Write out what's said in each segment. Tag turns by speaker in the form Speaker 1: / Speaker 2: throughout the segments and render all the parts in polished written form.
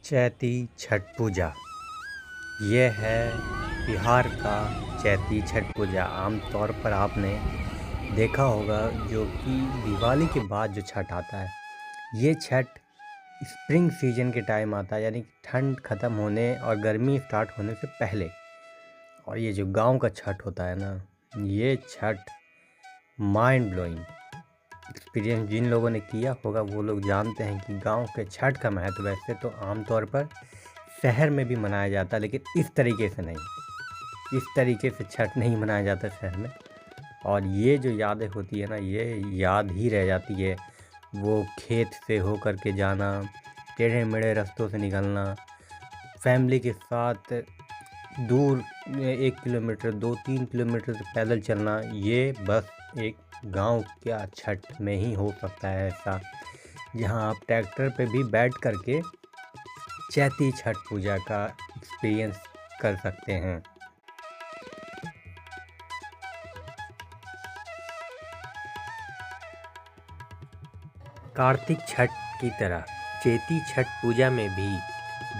Speaker 1: चैती छठ पूजा ये है बिहार का चैती छठ पूजा। आमतौर पर आपने देखा होगा जो कि दिवाली के बाद जो छठ आता है, ये छठ स्प्रिंग सीजन के टाइम आता है, यानी कि ठंड ख़त्म होने और गर्मी स्टार्ट होने से पहले। और ये जो गांव का छठ होता है ना, ये छठ माइंड ब्लोइंग एक्सपीरियंस जिन लोगों ने किया होगा वो लोग जानते हैं कि गांव के छठ का महत्व वैसे तो आमतौर पर शहर में भी मनाया जाता है, लेकिन इस तरीके से नहीं, इस तरीके से छठ नहीं मनाया जाता शहर में। और ये जो यादें होती है ना, ये याद ही रह जाती है। वो खेत से हो कर के जाना, टेढ़े मेढ़े रास्तों से निकलना, फैमिली के साथ दूर 1 किलोमीटर 2-3 किलोमीटर से पैदल चलना, ये बस एक गांव का छठ में ही हो सकता है ऐसा, जहां आप ट्रैक्टर पे भी बैठ कर के चैती छठ पूजा का एक्सपीरियंस कर सकते हैं। कार्तिक छठ की तरह चैती छठ पूजा में भी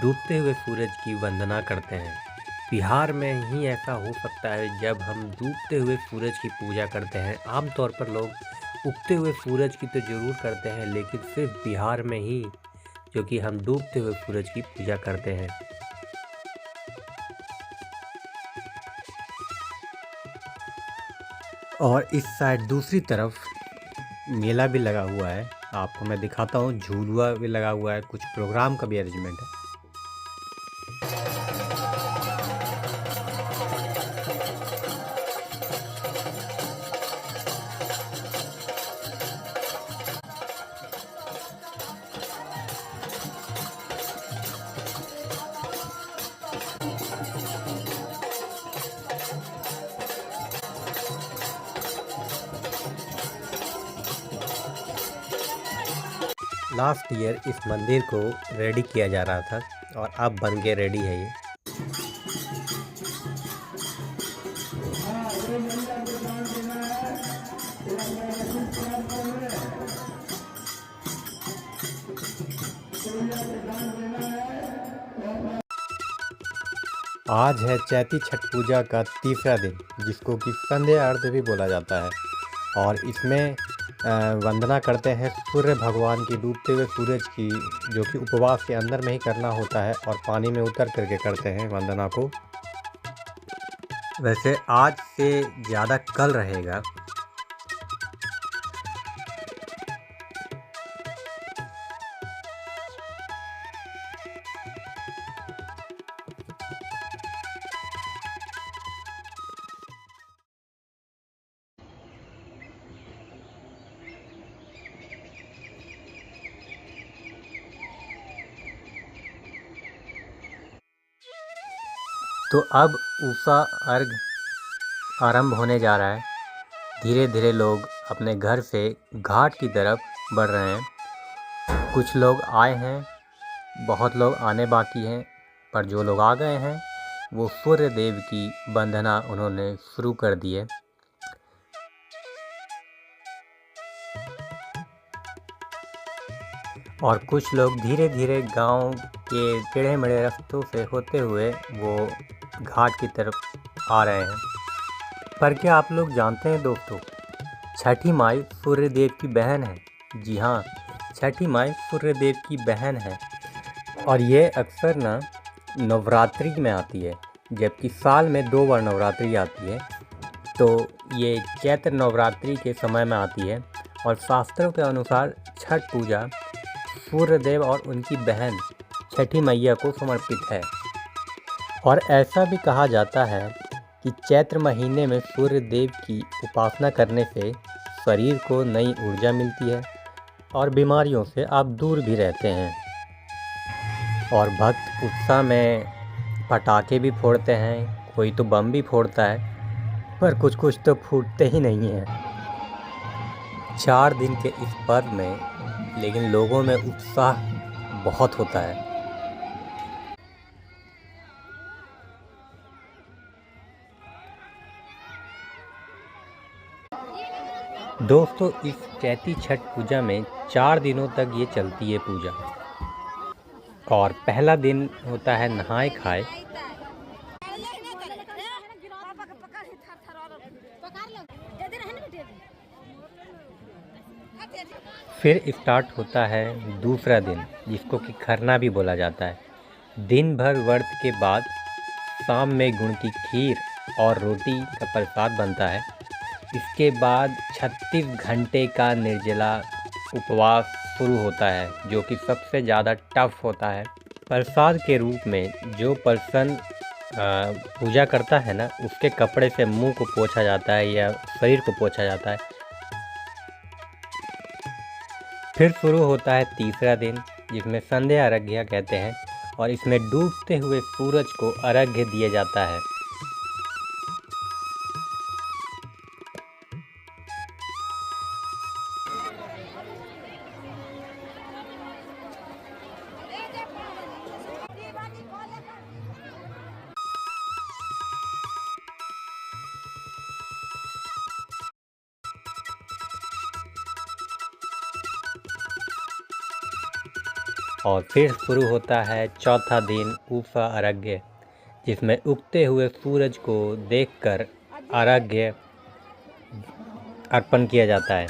Speaker 1: डूबते हुए सूरज की वंदना करते हैं। बिहार में ही ऐसा हो सकता है जब हम डूबते हुए सूरज की पूजा करते हैं। आमतौर पर लोग उगते हुए सूरज की तो ज़रूर करते हैं, लेकिन सिर्फ बिहार में ही जो कि हम डूबते हुए सूरज की पूजा करते हैं। और इस साइड दूसरी तरफ मेला भी लगा हुआ है, आपको मैं दिखाता हूँ। झूलुआ भी लगा हुआ है, कुछ प्रोग्राम का भी अरेंजमेंट है। लास्ट ईयर इस मंदिर को रेडी किया जा रहा था और अब बन के रेडी है ये। आज है चैती छठ पूजा का तीसरा दिन, जिसको कि संध्या अर्घ भी बोला जाता है। और इसमें वंदना करते हैं सूर्य भगवान की, डूबते हुए सूरज की, जो कि उपवास के अंदर में ही करना होता है और पानी में उतर करके करते हैं वंदना को। वैसे आज से ज़्यादा कल रहेगा। तो अब उषा अर्घ आरंभ होने जा रहा है। धीरे धीरे लोग अपने घर से घाट की तरफ बढ़ रहे हैं। कुछ लोग आए हैं, बहुत लोग आने बाकी हैं, पर जो लोग आ गए हैं वो सूर्य देव की वंदना उन्होंने शुरू कर दी है। और कुछ लोग धीरे धीरे गांव के टेढ़े मेढ़े रास्तों से होते हुए वो घाट की तरफ आ रहे हैं। पर क्या आप लोग जानते हैं दोस्तों, छठी माई सूर्य देव की बहन है। जी हाँ, छठी माई सूर्य देव की बहन है। और ये अक्सर ना नवरात्रि में आती है, जबकि साल में 2 बार नवरात्रि आती है। तो ये चैत्र नवरात्रि के समय में आती है। और शास्त्रों के अनुसार छठ पूजा सूर्य देव और उनकी बहन छठी मैया को समर्पित है। और ऐसा भी कहा जाता है कि चैत्र महीने में सूर्य देव की उपासना करने से शरीर को नई ऊर्जा मिलती है और बीमारियों से आप दूर भी रहते हैं। और भक्त उत्साह में पटाखे भी फोड़ते हैं, कोई तो बम भी फोड़ता है, पर कुछ कुछ तो फूटते ही नहीं हैं। 4 दिन के इस पर्व में लेकिन लोगों में उत्साह बहुत होता है। दोस्तों, इस चैती छठ पूजा में 4 दिनों तक ये चलती है पूजा। और पहला दिन होता है नहाए खाए। फिर स्टार्ट होता है दूसरा दिन, जिसको कि खरना भी बोला जाता है। दिन भर व्रत के बाद शाम में गुड़ की खीर और रोटी का प्रसाद बनता है। इसके बाद 36 घंटे का निर्जला उपवास शुरू होता है, जो कि सबसे ज़्यादा टफ होता है। प्रसाद के रूप में जो पर्सन पूजा करता है ना, उसके कपड़े से मुंह को पोंछा जाता है या शरीर को पोंछा जाता है। फिर शुरू होता है तीसरा दिन, जिसमें संध्या अर्घ्य कहते हैं, और इसमें डूबते हुए सूरज को अर्घ्य दिया जाता है। और फिर शुरू होता है चौथा दिन उषा अर्घ्य, जिसमें उगते हुए सूरज को देखकर अर्घ्य अर्पण किया जाता है।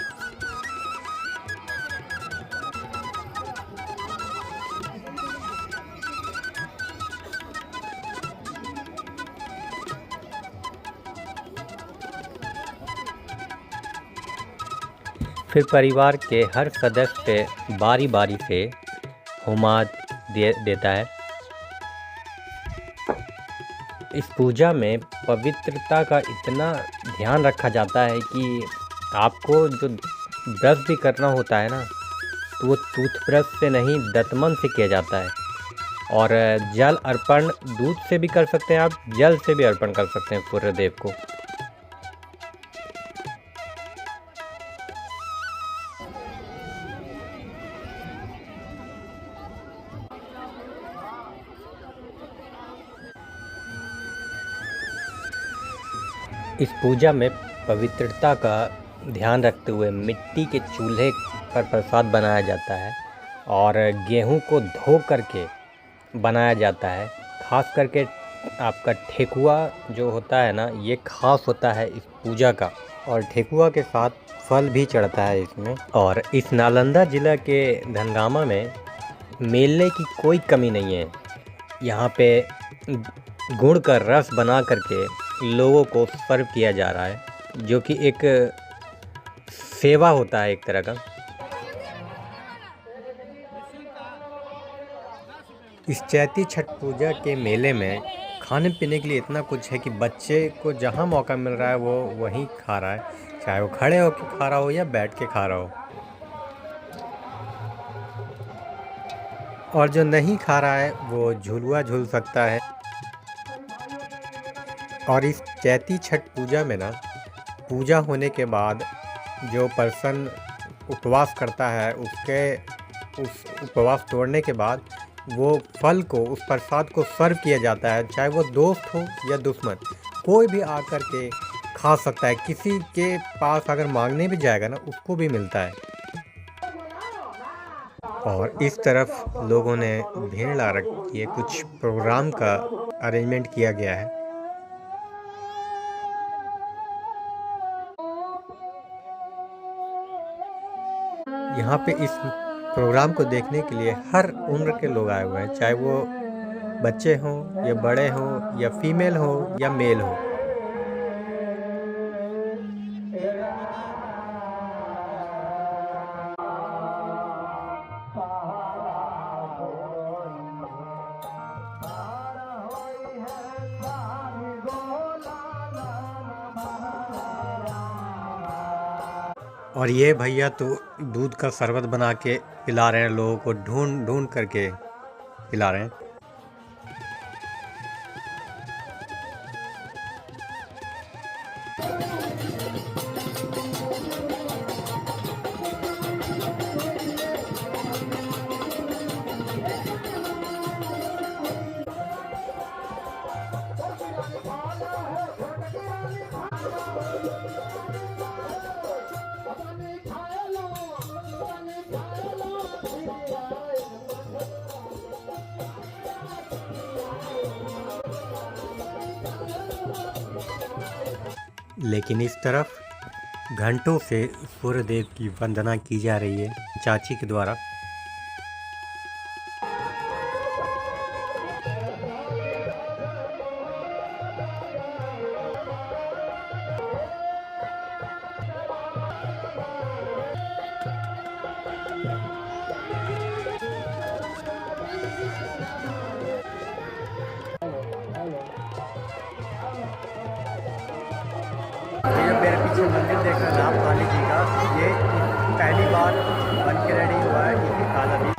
Speaker 1: फिर परिवार के हर सदस्य बारी बारी से होमाद देता है। इस पूजा में पवित्रता का इतना ध्यान रखा जाता है कि आपको जो ब्रश भी करना होता है ना, तो वो टूथब्रश से नहीं, दतमन से किया जाता है। और जल अर्पण दूध से भी कर सकते हैं आप, जल से भी अर्पण कर सकते हैं सूर्यदेव को। इस पूजा में पवित्रता का ध्यान रखते हुए मिट्टी के चूल्हे पर प्रसाद बनाया जाता है और गेहूं को धो करके बनाया जाता है। खास करके आपका ठेकुआ जो होता है ना, ये खास होता है इस पूजा का, और ठेकुआ के साथ फल भी चढ़ता है इसमें। और इस नालंदा ज़िला के धनगामा में मेले की कोई कमी नहीं है। यहाँ पे गुड़ का रस बना करके लोगों को सर्व किया जा रहा है, जो कि एक सेवा होता है एक तरह का। इस चैती छठ पूजा के मेले में खाने पीने के लिए इतना कुछ है कि बच्चे को जहाँ मौका मिल रहा है वो वहीं खा रहा है, चाहे वो खड़े होकर खा रहा हो या बैठ के खा रहा हो। और जो नहीं खा रहा है वो झुलुआ झूल सकता है। और इस चैती छठ पूजा में ना, पूजा होने के बाद जो पर्सन उपवास करता है, उस उपवास तोड़ने के बाद वो फल को, उस प्रसाद को सर्व किया जाता है। चाहे वो दोस्त हो या दुश्मन, कोई भी आकर के खा सकता है। किसी के पास अगर मांगने भी जाएगा ना, उसको भी मिलता है। और इस तरफ लोगों ने भीड़ ला रखी है, कुछ प्रोग्राम का अरेंजमेंट किया गया है। यहाँ पे इस प्रोग्राम को देखने के लिए हर उम्र के लोग आए हुए हैं, चाहे वो बच्चे हों या बड़े हों या फीमेल हो या मेल हो। और ये भैया तो दूध का शरबत बना के पिला रहे हैं लोगों को, ढूंढ ढूंढ करके पिला रहे हैं। लेकिन इस तरफ घंटों से सूर्यदेव की वंदना की जा रही है चाची के द्वारा। ये जो मेरे पीछे मंदिर देख रहे हैं आप काली जी का, ये पहली बार बन के रेडी हुआ है, इसी साल अभी